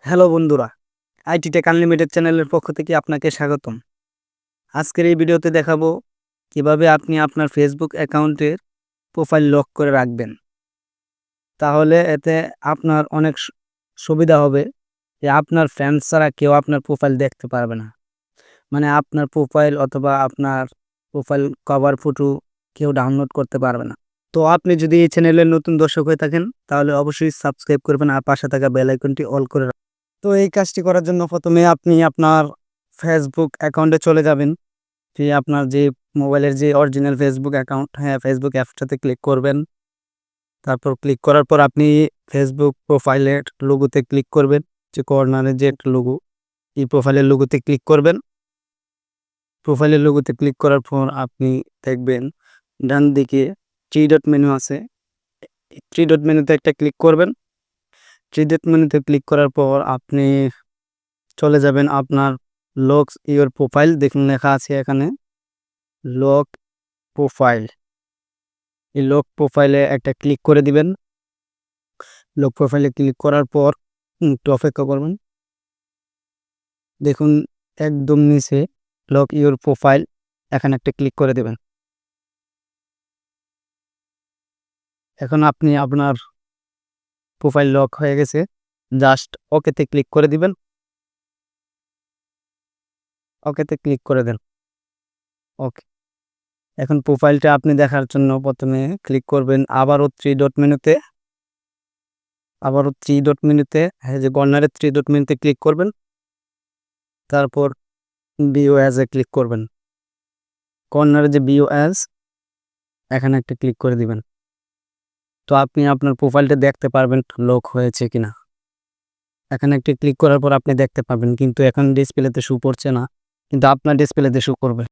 Hello বন্ধুরা, IT take unlimited চ্যানেলের পক্ষ থেকে আপনাকে স্বাগতম। আজকের এই ভিডিওতে দেখাবো কিভাবে আপনি আপনার ফেসবুক অ্যাকাউন্টের প্রোফাইল লক করে রাখবেন। তাহলে এতে আপনার অনেক সুবিধা হবে যে আপনার ফ্যান্স ছাড়া কেউ আপনার প্রোফাইল দেখতে পারবে না। মানে আপনার প্রোফাইল অথবা আপনার প্রোফাইল কভার ফটো কেউ ডাউনলোড করতে পারবে না। তো আপনি যদি এই চ্যানেলের নতুন দর্শক হয়ে থাকেন তাহলে অবশ্যই সাবস্ক্রাইব করবেন আর পাশে থাকা বেল আইকনটি অল করে রাখবেন। তো এই কাজটি করার জন্য প্রথমে আপনি আপনার ফেসবুক অ্যাকাউন্টে চলে যাবেন। আপনার যে মোবাইলের যে অরিজিনাল ফেসবুক অ্যাকাউন্ট, ফেসবুক অ্যাপসটাতে ক্লিক করবেন। তারপর ক্লিক করার পর আপনি ফেসবুক প্রোফাইলের লোগোতে ক্লিক করবেন, যে কর্নারে যে একটা লোগো, এই প্রোফাইলের লোগোতে ক্লিক করবেন। প্রোফাইলের লোগোতে ক্লিক করার পর আপনি দেখবেন ডান দিকে 3 ডট মেনু আছে। 3 ডট মেনুতে একটা ক্লিক করবেন। 3 ডট মেনুতে ক্লিক করার পর আপনি চলে যাবেন আপনার লক ইওর প্রোফাইল, দেখুন লেখা আছে এখানে লক প্রোফাইল। এই লক প্রোফাইলে একটা ক্লিক করে দিবেন। লক প্রোফাইলে ক্লিক করার পর একটু অপেক্ষা করবেন। দেখুন একদম নিচে লক ইওর প্রোফাইল, এখানে একটা ক্লিক করে দেবেন। এখন আপনি আপনার প্রোফাইল লক হয়ে গেছে, জাস্ট ওকেতে ক্লিক করে দিবেন। ওকেতে ক্লিক করে দেন। ওকে, এখন প্রোফাইলটা আপনি দেখার জন্য প্রথমে ক্লিক করবেন আবারও 3 ডট মেনুতে। আবারও 3 ডট মেনুতে, যে কর্নারের 3 ডট মেনুতে ক্লিক করবেন। তারপর ভিউ অ্যাজে ক্লিক করবেন। কর্নারে যে ভিউ অ্যাজ, এখানে একটা ক্লিক করে দিবেন। তো আপনি আপনার প্রোফাইলটা দেখতে পারবেন লক হয়েছে কিনা। এখানে একটা ক্লিক করার পর আপনি দেখতে পাবেন, কিন্তু এখন ডিসপ্লেতে শো করছে না, কিন্তু আপনার ডিসপ্লেতে শো করবে।